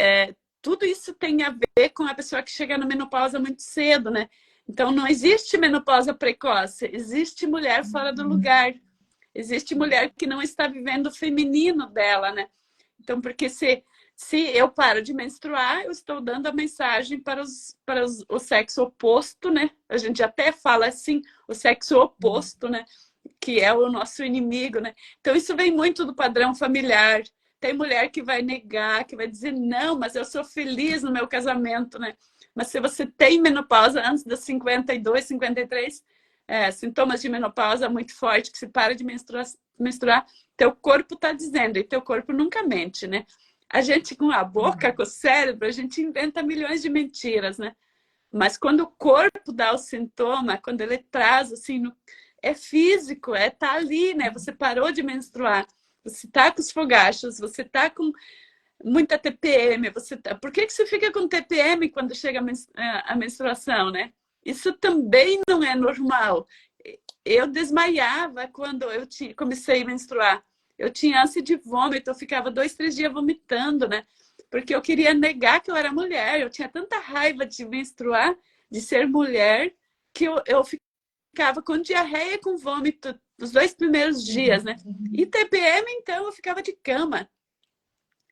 tudo isso tem a ver com a pessoa que chega na menopausa muito cedo, né? Então, não existe menopausa precoce, existe mulher fora do lugar, existe mulher que não está vivendo o feminino dela, né? Então, porque se eu paro de menstruar, eu estou dando a mensagem para o sexo oposto, né? A gente até fala assim, o sexo oposto, né? Que é o nosso inimigo, né? Então, isso vem muito do padrão familiar. Tem mulher que vai negar, que vai dizer, não, mas eu sou feliz no meu casamento, né? Mas se você tem menopausa antes dos 52, 53, sintomas de menopausa muito forte, que se para de menstruar, teu corpo está dizendo, e teu corpo nunca mente, né? A gente, com a boca, com o cérebro, a gente inventa milhões de mentiras, né? Mas quando o corpo dá o sintoma, quando ele traz, assim, é físico, tá ali, né? Você parou de menstruar, você tá com os fogachos, você tá com muita TPM, por que você fica com TPM quando chega a menstruação, né? Isso também não é normal. Eu desmaiava quando eu comecei a menstruar. Eu tinha ânsia de vômito, eu ficava 2, 3 dias vomitando, né? Porque eu queria negar que eu era mulher. Eu tinha tanta raiva de menstruar, de ser mulher, que eu ficava com diarreia, com vômito nos 2 primeiros dias, né? E TPM, então, eu ficava de cama.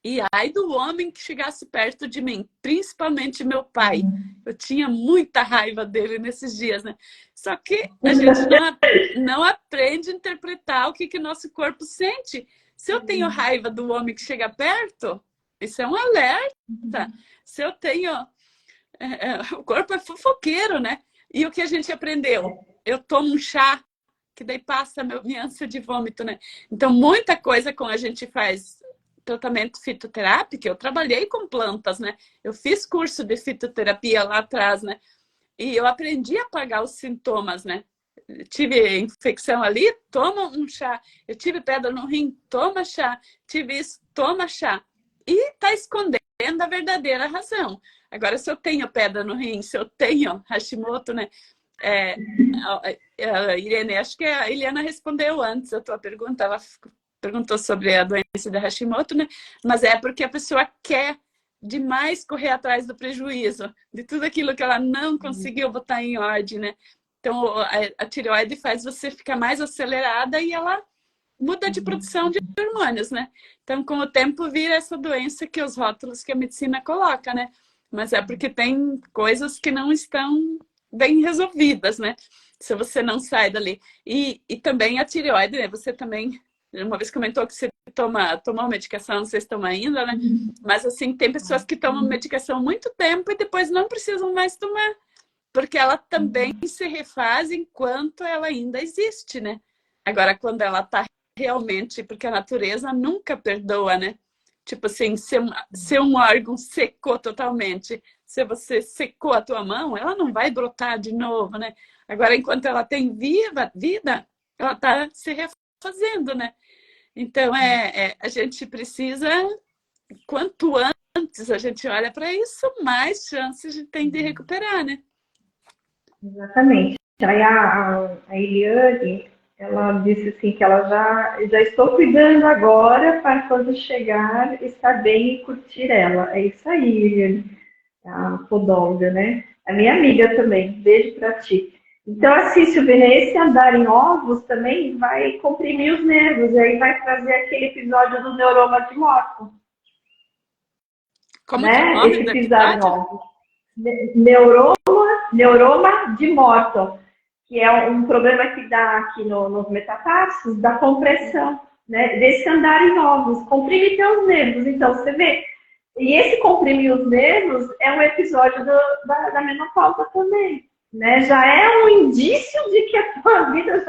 E ai do homem que chegasse perto de mim, principalmente meu pai. Eu tinha muita raiva dele nesses dias, né? Só que a gente não aprende a interpretar o que nosso corpo sente. Se eu tenho raiva do homem que chega perto, isso é um alerta. Se eu tenho... o corpo é fofoqueiro, né? E o que a gente aprendeu? Eu tomo um chá, que daí passa minha ânsia de vômito, né? Então, muita coisa com a gente faz tratamento fitoterápico, eu trabalhei com plantas, né? Eu fiz curso de fitoterapia lá atrás, né? E eu aprendi a apagar os sintomas, né? Eu tive infecção ali, toma um chá. Eu tive pedra no rim, toma chá. Tive isso, toma chá. E tá escondendo a verdadeira razão. Agora, se eu tenho pedra no rim, se eu tenho Hashimoto, né? Irene, acho que a Eliana respondeu antes a tua pergunta, ela perguntou sobre a doença da Hashimoto, né? Mas é porque a pessoa quer demais correr atrás do prejuízo, de tudo aquilo que ela não conseguiu botar em ordem, né? Então, a tireoide faz você ficar mais acelerada e ela muda de produção de hormônios, né? Então, com o tempo, vira essa doença que os rótulos que a medicina coloca, né? Mas é porque tem coisas que não estão bem resolvidas, né? Se você não sai dali. E também a tireoide, né? Você também, uma vez comentou que você tomou medicação, não sei se toma ainda, né? Mas, assim, tem pessoas que tomam medicação há muito tempo e depois não precisam mais tomar. Porque ela também se refaz enquanto ela ainda existe, né? Agora, quando ela tá realmente, porque a natureza nunca perdoa, né? Tipo assim, se um órgão secou totalmente, se você secou a tua mão, ela não vai brotar de novo, né? Agora, enquanto ela tem vida, ela tá se refazendo, né? Então, a gente precisa, quanto antes a gente olha para isso, mais chances a gente tem de recuperar, né? Exatamente. Aí a Eliane, ela disse assim que ela já estou cuidando agora para quando chegar estar bem e curtir ela. É isso aí, Eliane, a podóloga, né? A minha amiga também. Beijo para ti. Então, assim, Silvina, esse andar em ovos também vai comprimir os nervos, e aí vai trazer aquele episódio do neuroma de morto. Como que é o Né? nome Esse do pisar em episódio? ovos. Neuroma de morto, que é um problema que dá aqui nos metatarsos, da compressão, né? Desse andar em ovos, comprime teus nervos. Então, você vê. E esse comprimir os nervos é um episódio da menopausa também, né? Já é um indício de que a tua vida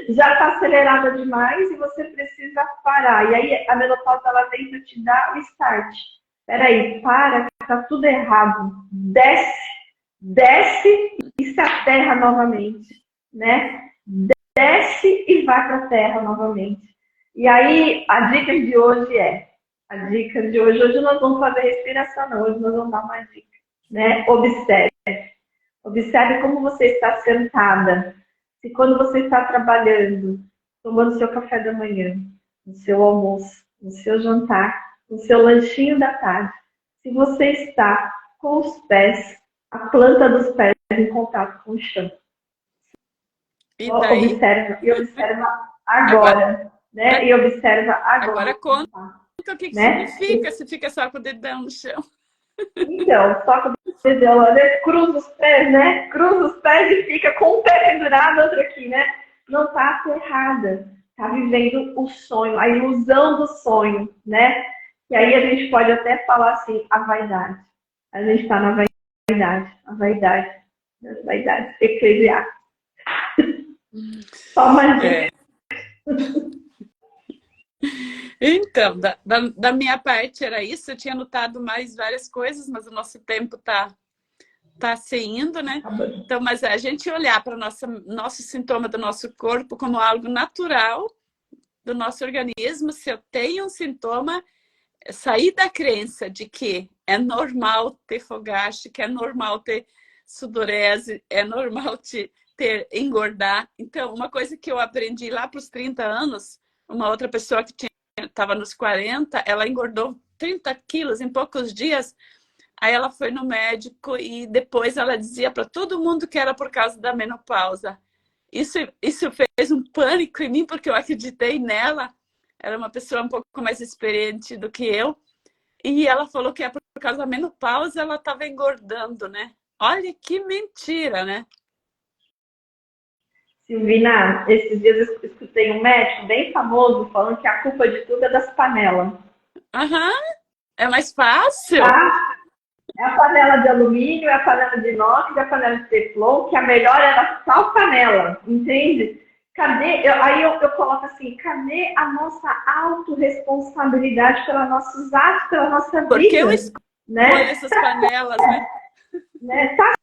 já tá acelerada demais e você precisa parar. E aí a menopausa, ela tenta te dar o start. Peraí, para, tá tudo errado. Desce e se aterra novamente, né? Desce e vai para a terra novamente. E aí, hoje nós vamos fazer respiração, não, hoje nós vamos dar uma dica, né? Observe como você está sentada. Se quando você está trabalhando, tomando seu café da manhã, no seu almoço, no seu jantar, no seu lanchinho da tarde, se você está com os pés, a planta dos pés em contato com o chão. E daí? Observa agora, né? E observa agora. Agora conta o que significa se fica só com o dedão no chão. Então, só com o dedão, cruza os pés, né? Cruza os pés e fica com um pé pendurado, outro aqui, né? Não está aterrada. Está vivendo o sonho, a ilusão do sonho, né? E aí a gente pode até falar assim, a vaidade. A gente está na vaidade eclesiástica. Só uma dica. Então, da minha parte era isso. Eu tinha anotado mais várias coisas, mas o nosso tempo tá se indo, né? Então, mas a gente olhar para o nosso sintoma do nosso corpo como algo natural do nosso organismo. Se eu tenho um sintoma, sair da crença de que é normal ter fogache, que é normal ter sudorese, é normal engordar. Então, uma coisa que eu aprendi lá para os 30 anos, uma outra pessoa que estava nos 40, ela engordou 30 quilos em poucos dias. Aí ela foi no médico e depois ela dizia para todo mundo que era por causa da menopausa. Isso fez um pânico em mim, porque eu acreditei nela. Era uma pessoa um pouco mais experiente do que eu. E ela falou que é por causa da menopausa ela estava engordando, né? Olha que mentira, né? Silvina, esses dias eu escutei um médico bem famoso falando que a culpa de tudo é das panelas. Aham, é mais fácil. Tá? É a panela de alumínio, é a panela de inox, é a panela de teflon, que a melhor é a tal panela, entende? Aí eu coloco assim, cadê a nossa autorresponsabilidade pelos nossos atos, pela nossa vida? Porque eu escolho, né? Essas panelas, né? Tá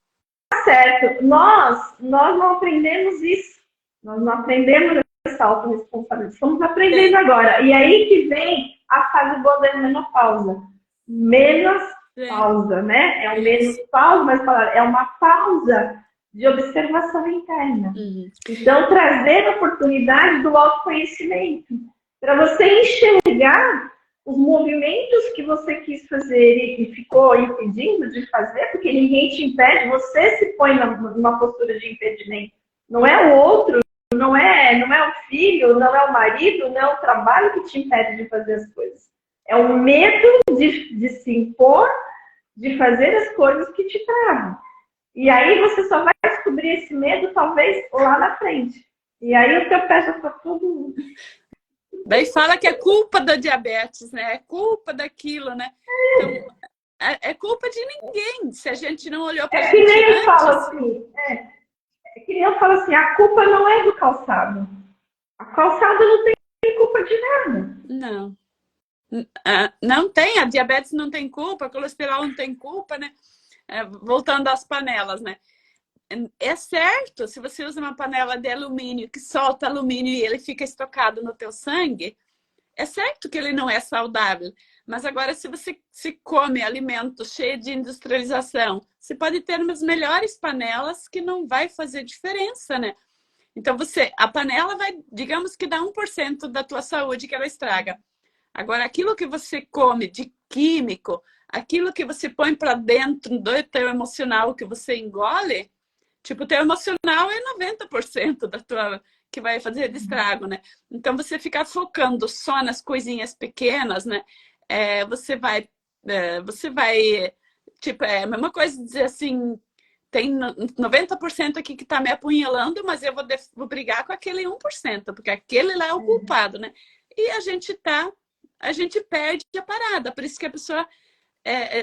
certo. Nós não aprendemos isso. Nós não aprendemos essa autorresponsabilidade. Estamos aprendendo agora. E aí que vem a fase boa da menopausa. Menos pausa, né? É um menos pausa, mas é uma pausa de observação interna. Então, trazer a oportunidade do autoconhecimento. Para você enxergar os movimentos que você quis fazer e ficou impedindo de fazer, porque ninguém te impede, você se põe numa postura de impedimento. Não é o outro, não é o filho, não é o marido, não é o trabalho que te impede de fazer as coisas. É o medo de se impor, de fazer as coisas que te travam. E aí você só vai descobrir esse medo, talvez, lá na frente. E aí o teu pé já está tudo... Daí fala que é culpa da diabetes, né? É culpa daquilo, né? Então, é culpa de ninguém. Se a gente não olhou para a gente que nem eu antes... falo assim, é que nem eu falo assim, a culpa não é do calçado. A calçada não tem culpa de nada. Não. Não tem, a diabetes não tem culpa, a colesterol não tem culpa, né? Voltando às panelas, né? É certo, se você usa uma panela de alumínio que solta alumínio e ele fica estocado no teu sangue, é certo que ele não é saudável. Mas agora, se você se come alimento cheio de industrialização, você pode ter umas melhores panelas que não vai fazer diferença, né? Então, a panela vai, digamos que dá 1% da tua saúde que ela estraga. Agora, aquilo que você come de químico, aquilo que você põe para dentro do teu emocional que você engole, tipo, o teu emocional é 90% da tua que vai fazer de estrago, né? Então, você ficar focando só nas coisinhas pequenas, né? Você vai, tipo, é a mesma coisa dizer assim, tem 90% aqui que está me apunhalando, mas eu vou brigar com aquele 1%, porque aquele lá é o culpado, né? E a gente perde a parada. Por isso que a pessoa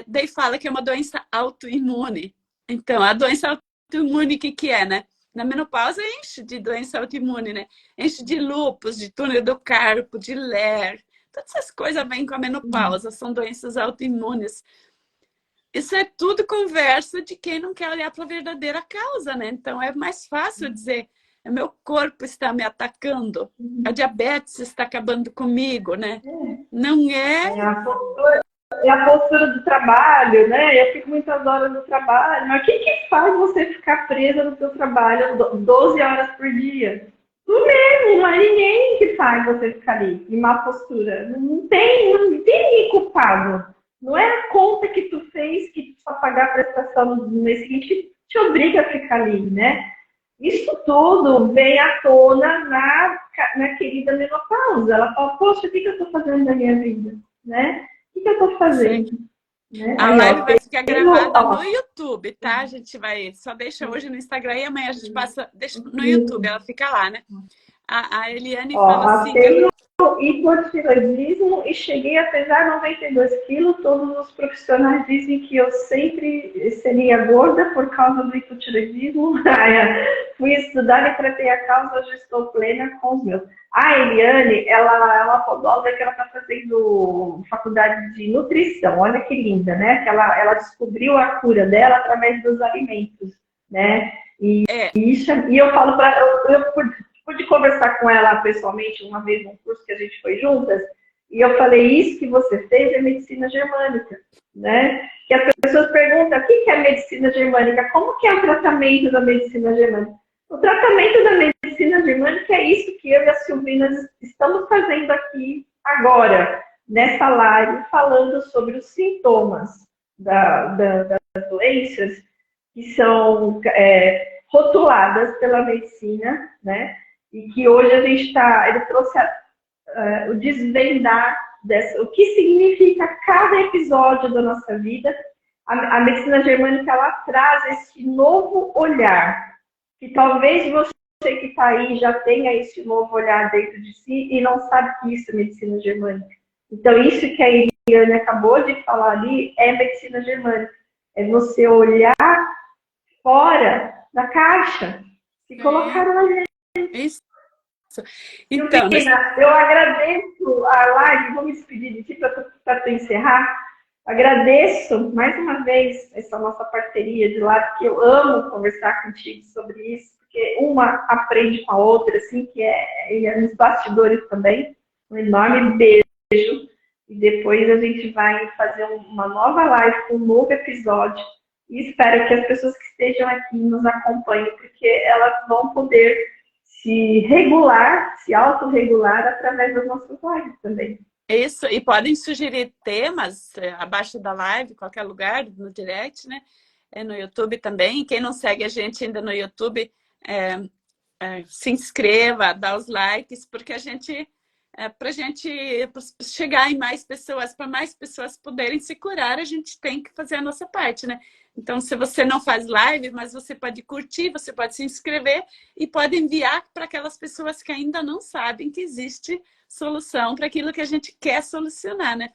daí fala que é uma doença autoimune. Então, a doença autoimune, o que é, né? Na menopausa enche de doença autoimune, né? Enche de lúpus, de túnel do carpo, de LER. Todas essas coisas vêm com a menopausa, são doenças autoimunes. Isso é tudo conversa de quem não quer olhar para a verdadeira causa, né? Então, é mais fácil dizer, meu corpo está me atacando, a diabetes está acabando comigo, né? Não é... É a postura do trabalho, né? Eu fico muitas horas no trabalho, mas o que faz você ficar presa no seu trabalho 12 horas por dia? Tu mesmo, não é ninguém que faz você ficar ali, em má postura. Não tem ninguém culpado. Não é a conta que tu fez que tu só pagar a prestação no mês seguinte te obriga a ficar ali, né? Isso tudo vem à tona na querida menopausa. Ela fala, poxa, o que eu estou fazendo na minha vida? Né? O que eu estou fazendo? Né? A live vai ficar gravada no YouTube, tá? A gente vai, só deixa hoje no Instagram e amanhã a gente deixa no YouTube, ela fica lá, né? A Eliane fala assim... Tenho hipotireoidismo e cheguei a pesar 92 quilos. Todos os profissionais dizem que eu sempre seria gorda por causa do hipotireoidismo. Fui estudar e tratei a causa, hoje estou plena com os meus. A Eliane, ela é uma podóloga que ela está fazendo faculdade de nutrição. Olha que linda, né? Que ela descobriu a cura dela através dos alimentos, né? E eu falo para eu pude conversar com ela pessoalmente uma vez num curso que a gente foi juntas, e eu falei, isso que você fez é medicina germânica, né? Que as pessoas perguntam, o que é medicina germânica? Como que é o tratamento da medicina germânica? O tratamento da medicina germânica é isso que eu e a Silvina estamos fazendo aqui agora, nessa live, falando sobre os sintomas das doenças que são rotuladas pela medicina, né? E que hoje a gente ele trouxe o desvendar o que significa cada episódio da nossa vida. A medicina germânica, ela traz esse novo olhar, que talvez você que está aí já tenha esse novo olhar dentro de si e não sabe que isso é medicina germânica. Então, isso que a Eliane acabou de falar ali é medicina germânica. É você olhar fora da caixa e colocar na gente. Isso. Então, Silvina, eu agradeço a live, vou me despedir de ti para tu encerrar. Agradeço mais uma vez essa nossa parceria de live, que eu amo conversar contigo sobre isso, porque uma aprende com a outra, assim, que é nos bastidores também. Um enorme beijo. E depois a gente vai fazer uma nova live com um novo episódio. E espero que as pessoas que estejam aqui nos acompanhem, porque elas vão poder se regular, se autorregular através das nossas lives também. Isso, e podem sugerir temas abaixo da live, qualquer lugar, no direct, né? No YouTube também. Quem não segue a gente ainda no YouTube, se inscreva, dá os likes, porque para a gente chegar em mais pessoas, para mais pessoas poderem se curar, a gente tem que fazer a nossa parte, né? Então, se você não faz live, mas você pode curtir, você pode se inscrever e pode enviar para aquelas pessoas que ainda não sabem que existe solução para aquilo que a gente quer solucionar, né?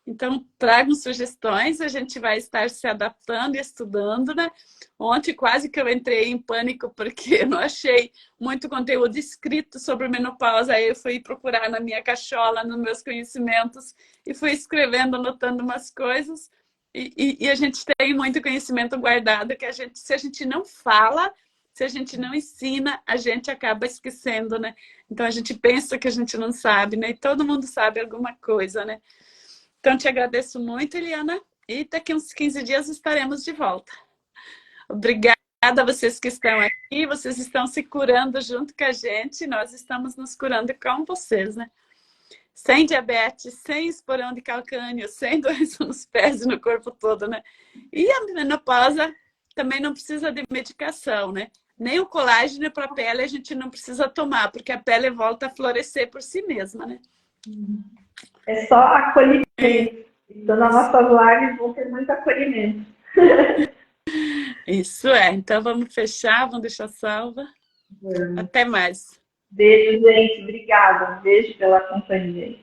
Então, tragam sugestões, a gente vai estar se adaptando e estudando, né? Ontem quase que eu entrei em pânico porque eu não achei muito conteúdo escrito sobre menopausa. Aí eu fui procurar na minha cachola, nos meus conhecimentos, e fui escrevendo, anotando umas coisas. E a gente tem muito conhecimento guardado que se a gente não fala, se a gente não ensina, a gente acaba esquecendo, né? Então a gente pensa que a gente não sabe, né? E todo mundo sabe alguma coisa, né? Então, te agradeço muito, Eliana. E daqui uns 15 dias estaremos de volta. Obrigada a vocês que estão aqui. Vocês estão se curando junto com a gente. Nós estamos nos curando com vocês, né? Sem diabetes, sem esporão de calcânio, sem doença nos pés e no corpo todo, né? E a menopausa também não precisa de medicação, né? Nem o colágeno para a pele a gente não precisa tomar, porque a pele volta a florescer por si mesma, né? É só acolhimento. Então, nas nossas lives vão ter muito acolhimento. Isso é. Então, vamos fechar, vamos deixar salva. Até mais. Beijo, gente. Obrigada. Beijo pela companhia.